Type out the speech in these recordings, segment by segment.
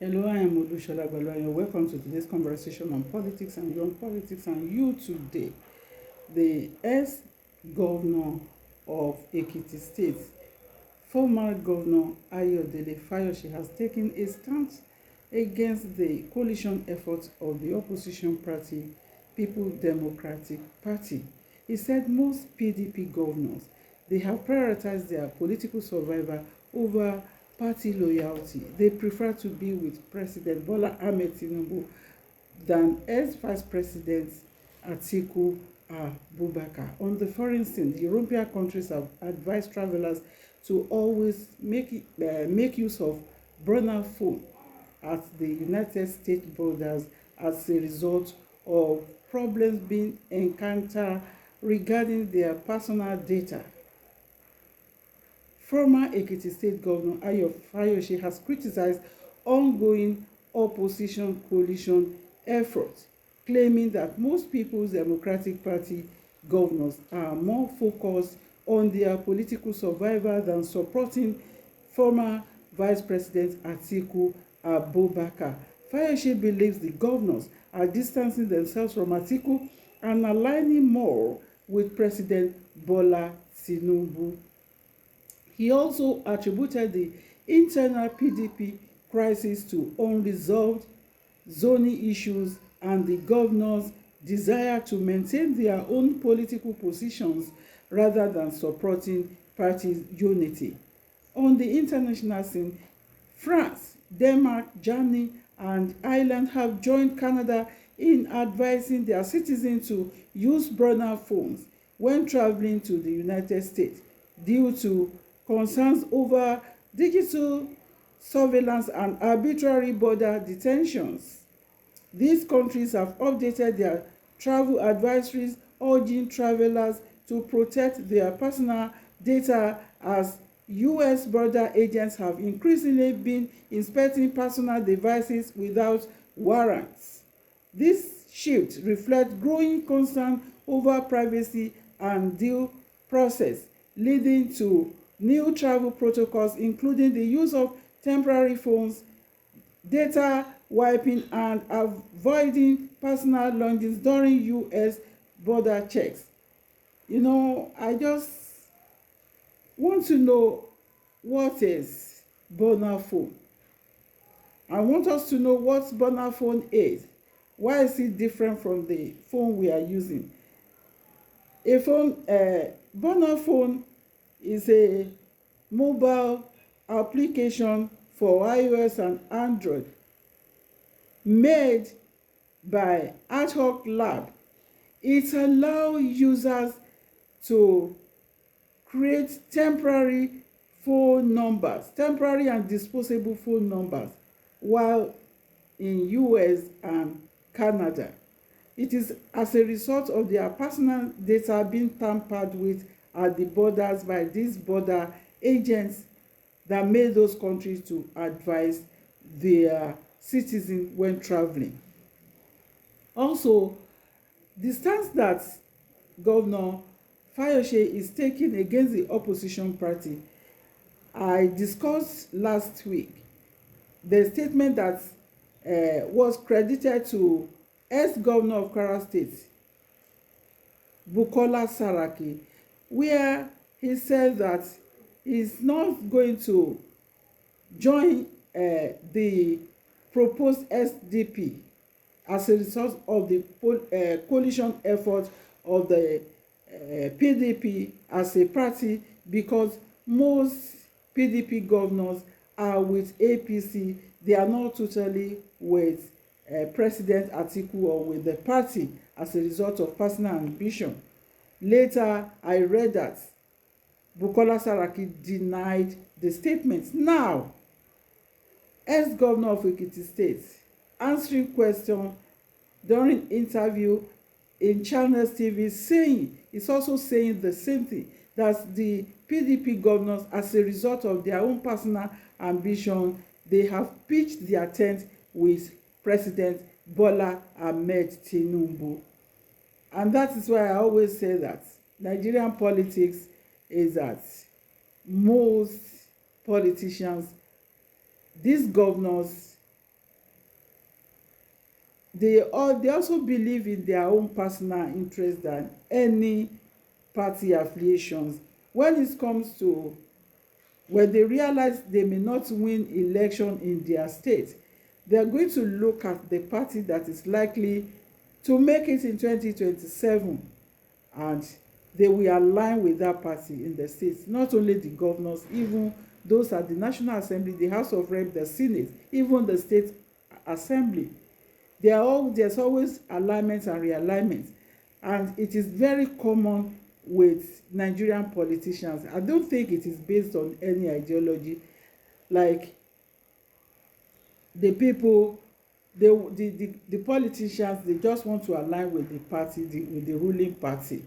Hello, I am Odushola Balwayo. Welcome to today's conversation on politics and young politics. And you today, the ex-governor of Ekiti State, former Governor Ayodele Fayose, has taken a stance against the coalition efforts of the opposition party, People Democratic Party. He said most PDP governors, they have prioritized their political survival over party loyalty. They prefer to be with President Bola Ahmed Tinubu than ex-Vice President Atiku Abubakar. On the foreign scene, the European countries have advised travelers to always make use of burner phone at the United States borders as a result of problems being encountered regarding their personal data. Former Ekiti State Governor Ayo Fayose has criticized ongoing opposition coalition efforts, claiming that most People's Democratic Party governors are more focused on their political survival than supporting former Vice President Atiku Abubakar. Fayose believes the governors are distancing themselves from Atiku and aligning more with President Bola Tinubu. He also attributed the internal PDP crisis to unresolved zoning issues and the governors' desire to maintain their own political positions rather than supporting party unity. On the international scene, France, Denmark, Germany, and Ireland have joined Canada in advising their citizens to use burner phones when traveling to the United States due to concerns over digital surveillance and arbitrary border detentions. These countries have updated their travel advisories, urging travelers to protect their personal data as U.S. border agents have increasingly been inspecting personal devices without warrants. This shift reflects growing concern over privacy and due process, leading to new travel protocols, including the use of temporary phones, data wiping, and avoiding personal logins during U.S. border checks. I just want to know, what is burner phone? I want us to know what burner phone is. Why is it different from the phone we are using? Burner phone is a mobile application for iOS and Android made by Ad Hoc Lab. It allows users to create temporary and disposable phone numbers while in US and Canada. It is as a result of their personal data being tampered with at the borders by these border agents that made those countries to advise their citizens when traveling. Also, the stance that Governor Fayose is taking against the opposition party, I discussed last week. The statement that was credited to ex-governor of Kwara State, Bukola Saraki, where he said that he's not going to join the proposed SDP as a result of the coalition effort of the PDP as a party, because most PDP governors are with APC. They are not totally with President Atiku or with the party as a result of personal ambition. Later, I read that Bukola Saraki denied the statements. Now, ex-governor of Ekiti State, answering questions during interview in Channels TV, he's also saying the same thing, that the PDP governors, as a result of their own personal ambition, they have pitched their tent with President Bola Ahmed Tinubu. And that is why I always say that Nigerian politics is that most politicians, these governors, they also believe in their own personal interest than any party affiliations. When it comes to when they realize they may not win election in their state, they are going to look at the party that is likely to make it in 2027, and they will align with that party in the states. Not only the governors, even those at the National Assembly, the House of Rep, the Senate, even the state assembly. There's always alignments and realignments, and it is very common with Nigerian politicians. I don't think it is based on any ideology. Like the people, the politicians, they just want to align with the party, with the ruling party,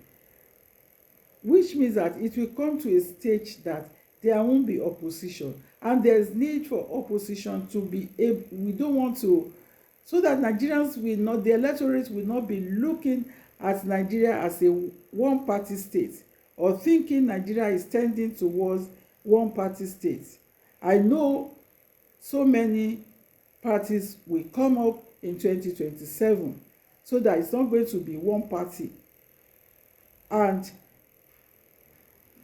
which means that it will come to a stage that there won't be opposition, and there's need for opposition to be able. We don't want to, so that Nigerians will not, the electorate will not be looking at Nigeria as a one party state, or thinking Nigeria is tending towards one party state. I know so many parties will come up in 2027, so that it's not going to be one party. And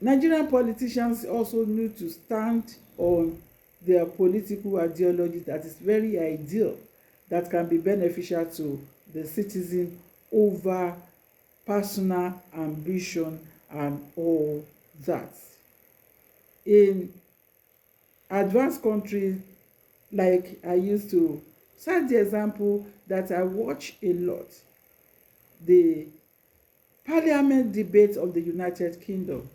Nigerian politicians also need to stand on their political ideology that is very ideal, that can be beneficial to the citizen over personal ambition and all that. In advanced countries, like I used to cite the example that I watch a lot, the parliament debate of the United Kingdom.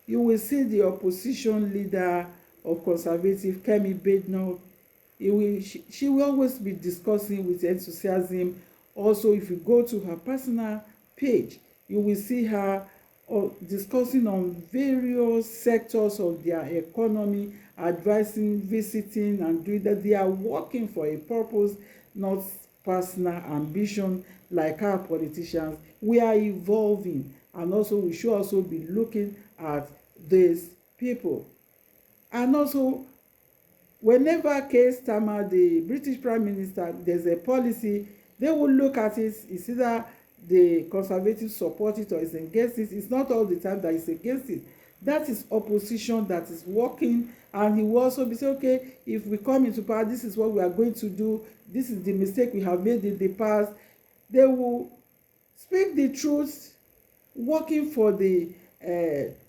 You will see the opposition leader of Conservative, Kemi Badenoch. She will always be discussing with enthusiasm. Also, if you go to her personal page, you will see her discussing on various sectors of their economy, advising, visiting, and doing that. They are working for a purpose, not personal ambition like our politicians. We are evolving, and also we should also be looking at these people. And also, whenever Keir Starmer, the British Prime Minister, there's a policy, they will look at it. It's either the Conservatives support it or is against it. It's not all the time that it's against it. That is opposition that is working, and he will also be say, okay, if we come into power, this is what we are going to do. This is the mistake we have made in the past. They will speak the truth, working for the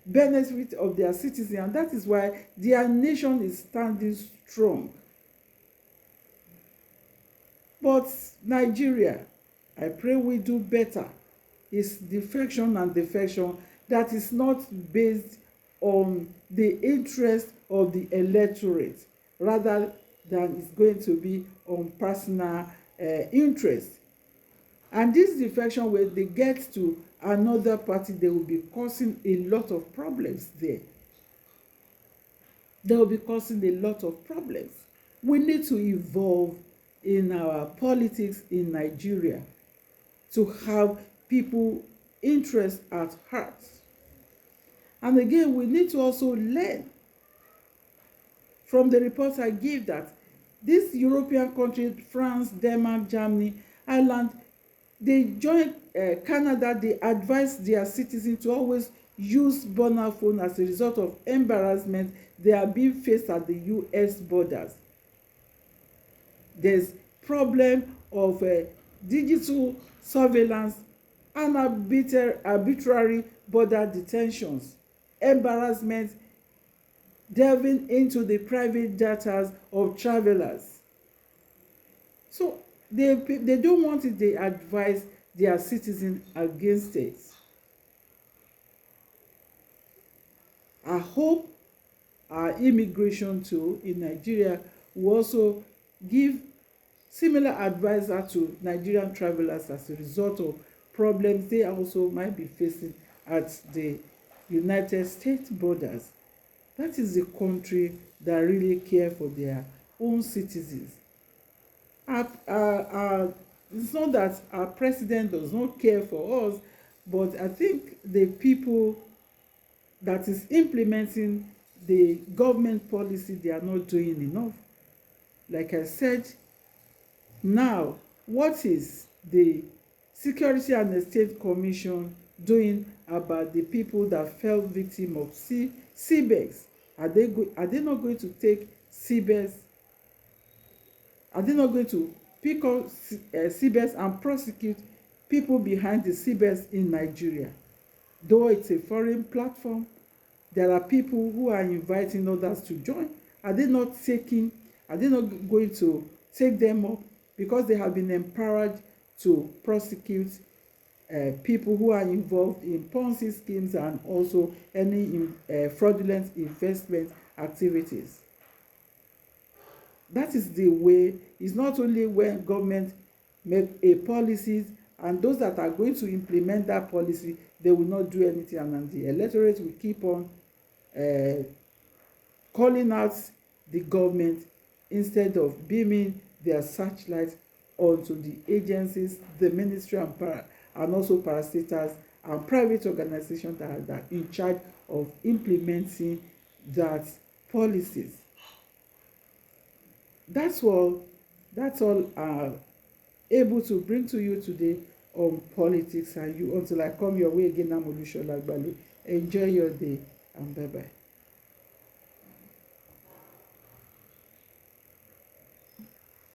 benefit of their citizens, and that is why their nation is standing strong. But Nigeria, I pray we do better. It's defection and defection that is not based on the interest of the electorate, rather than it's going to be on personal interest. And this defection, when they get to another party, they will be causing a lot of problems there. They will be causing a lot of problems. We need to evolve in our politics in Nigeria to have people interest at heart. And again, we need to also learn from the reports I give that these European countries, France, Denmark, Germany, Ireland, they join Canada, they advise their citizens to always use burner phone as a result of embarrassment they are being faced at the US borders. There's problem of digital surveillance and arbitrary border detentions, embarrassment, delving into the private data of travelers. So they don't want it, they advise their citizens against it. I hope our immigration tool in Nigeria will also give similar advice to Nigerian travelers as a result of problems they also might be facing at the United States borders. That is the country that really care for their own citizens. It's not that our president does not care for us, but I think the people that is implementing the government policy, they are not doing enough. Like I said, now What is the Security and Exchange Commission doing about the people that fell victim of CBEX? Are they not going to take CBEX? Are they not going to pick up CBEX and prosecute people behind the CBEX in Nigeria? Though it's a foreign platform, there are people who are inviting others to join. Are they not going to take them up because they have been empowered to prosecute people who are involved in Ponzi schemes and also any fraudulent investment activities? That is the way. It's not only when government make a policies and those that are going to implement that policy, they will not do anything, and the electorate will keep on uh, calling out the government instead of beaming their searchlight onto the agencies, the ministry and also parastatals and private organizations that are in charge of implementing that policies. That's all I'm able to bring to you today on politics and you. Until I come your way again, I'm Olushola Agbale. Enjoy your day and bye bye.